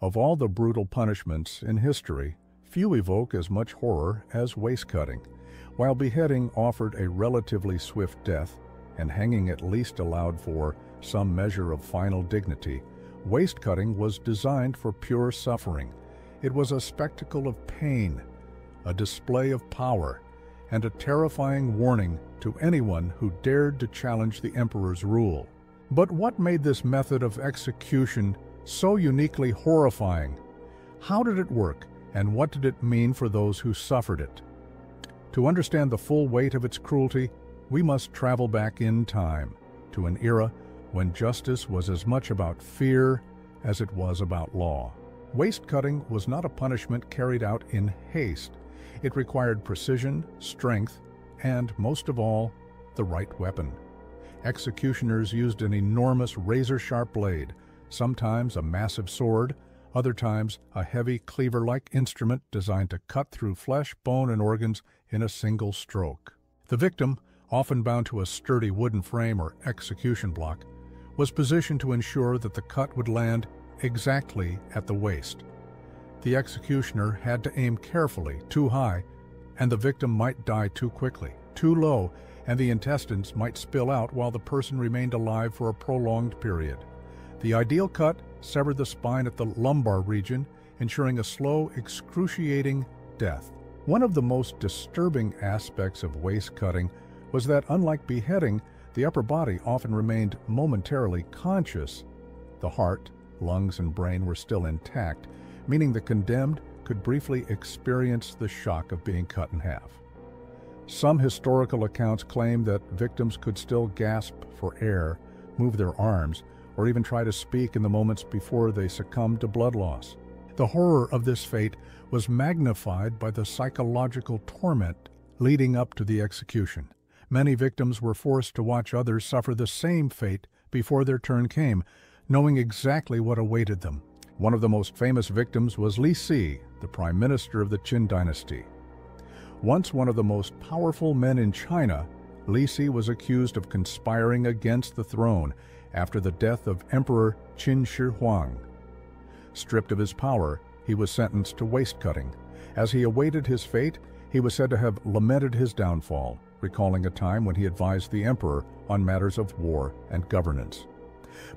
Of all the brutal punishments in history, few evoke as much horror as waist-cutting. While beheading offered a relatively swift death, and hanging at least allowed for some measure of final dignity, waist-cutting was designed for pure suffering. It was a spectacle of pain, a display of power, and a terrifying warning to anyone who dared to challenge the emperor's rule. But what made this method of execution so uniquely horrifying? How did it work, and what did it mean for those who suffered it? To understand the full weight of its cruelty, we must travel back in time, to an era when justice was as much about fear as it was about law. Waist-cutting was not a punishment carried out in haste. It required precision, strength, and, most of all, the right weapon. Executioners used an enormous razor-sharp blade, sometimes a massive sword, other times a heavy cleaver-like instrument designed to cut through flesh, bone, and organs in a single stroke. The victim, often bound to a sturdy wooden frame or execution block, was positioned to ensure that the cut would land exactly at the waist. The executioner had to aim carefully, too high, and the victim might die too quickly, too low, and the intestines might spill out while the person remained alive for a prolonged period. The ideal cut severed the spine at the lumbar region, ensuring a slow, excruciating death. One of the most disturbing aspects of waist-cutting was that, unlike beheading, the upper body often remained momentarily conscious. The heart, lungs, and brain were still intact, meaning the condemned could briefly experience the shock of being cut in half. Some historical accounts claim that victims could still gasp for air, move their arms, or even try to speak in the moments before they succumbed to blood loss. The horror of this fate was magnified by the psychological torment leading up to the execution. Many victims were forced to watch others suffer the same fate before their turn came, knowing exactly what awaited them. One of the most famous victims was Li Si, the prime minister of the Qin dynasty. Once one of the most powerful men in China, Li Si was accused of conspiring against the throne after the death of Emperor Qin Shi Huang. Stripped of his power, he was sentenced to waist-cutting. As he awaited his fate, he was said to have lamented his downfall, recalling a time when he advised the emperor on matters of war and governance.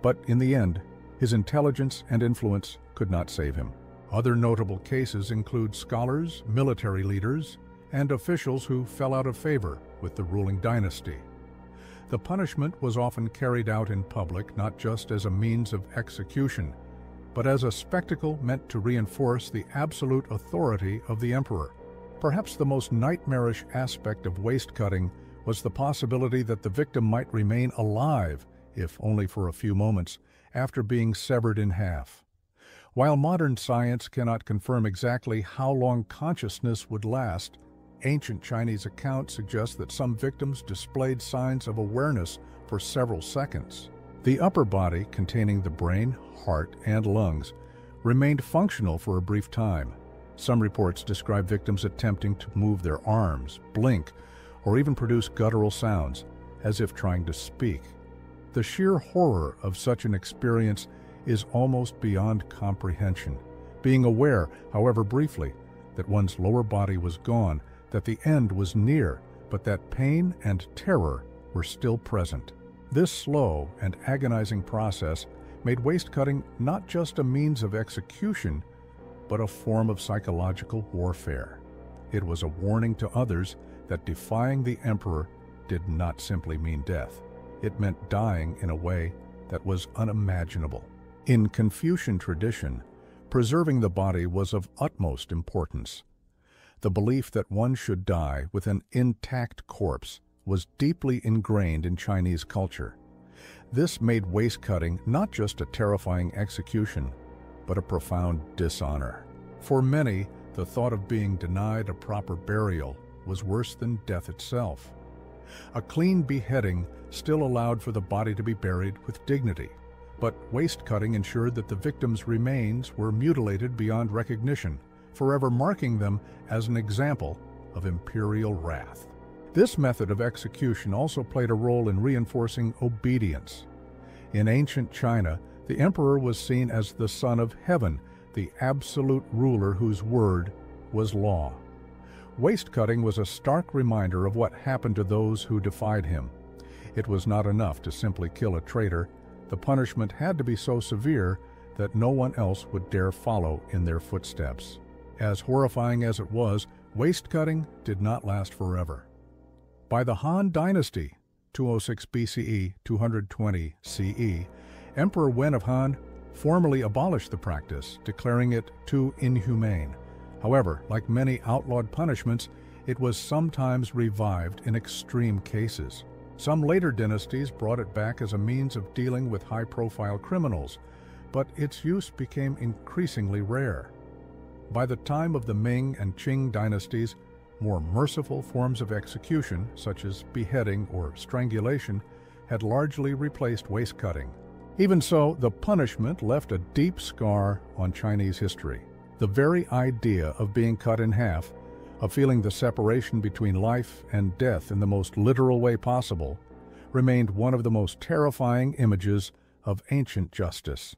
But in the end, his intelligence and influence could not save him. Other notable cases include scholars, military leaders, and officials who fell out of favor with the ruling dynasty. The punishment was often carried out in public not just as a means of execution, but as a spectacle meant to reinforce the absolute authority of the emperor. Perhaps the most nightmarish aspect of waist-cutting was the possibility that the victim might remain alive, if only for a few moments, after being severed in half. While modern science cannot confirm exactly how long consciousness would last, ancient Chinese accounts suggest that some victims displayed signs of awareness for several seconds. The upper body, containing the brain, heart, and lungs, remained functional for a brief time. Some reports describe victims attempting to move their arms, blink, or even produce guttural sounds, as if trying to speak. The sheer horror of such an experience is almost beyond comprehension. Being aware, however briefly, that one's lower body was gone, that the end was near, but that pain and terror were still present. This slow and agonizing process made waist-cutting not just a means of execution, but a form of psychological warfare. It was a warning to others that defying the emperor did not simply mean death. It meant dying in a way that was unimaginable. In Confucian tradition, preserving the body was of utmost importance. The belief that one should die with an intact corpse was deeply ingrained in Chinese culture. This made waist-cutting not just a terrifying execution, but a profound dishonor. For many, the thought of being denied a proper burial was worse than death itself. A clean beheading still allowed for the body to be buried with dignity, but waist-cutting ensured that the victim's remains were mutilated beyond recognition, forever marking them as an example of imperial wrath. This method of execution also played a role in reinforcing obedience. In ancient China, the emperor was seen as the son of heaven, the the absolute ruler whose word was law. Waist cutting was a stark reminder of what happened to those who defied him. It was not enough to simply kill a traitor. The punishment had to be so severe that no one else would dare follow in their footsteps. As horrifying as it was, waist cutting did not last forever. By the Han Dynasty, 206 BCE, 220 CE, Emperor Wen of Han formally abolished the practice, declaring it too inhumane. However, like many outlawed punishments, it was sometimes revived in extreme cases. Some later dynasties brought it back as a means of dealing with high-profile criminals, but its use became increasingly rare. By the time of the Ming and Qing dynasties, more merciful forms of execution, such as beheading or strangulation, had largely replaced waist cutting. Even so, the punishment left a deep scar on Chinese history. The very idea of being cut in half, of feeling the separation between life and death in the most literal way possible, remained one of the most terrifying images of ancient justice.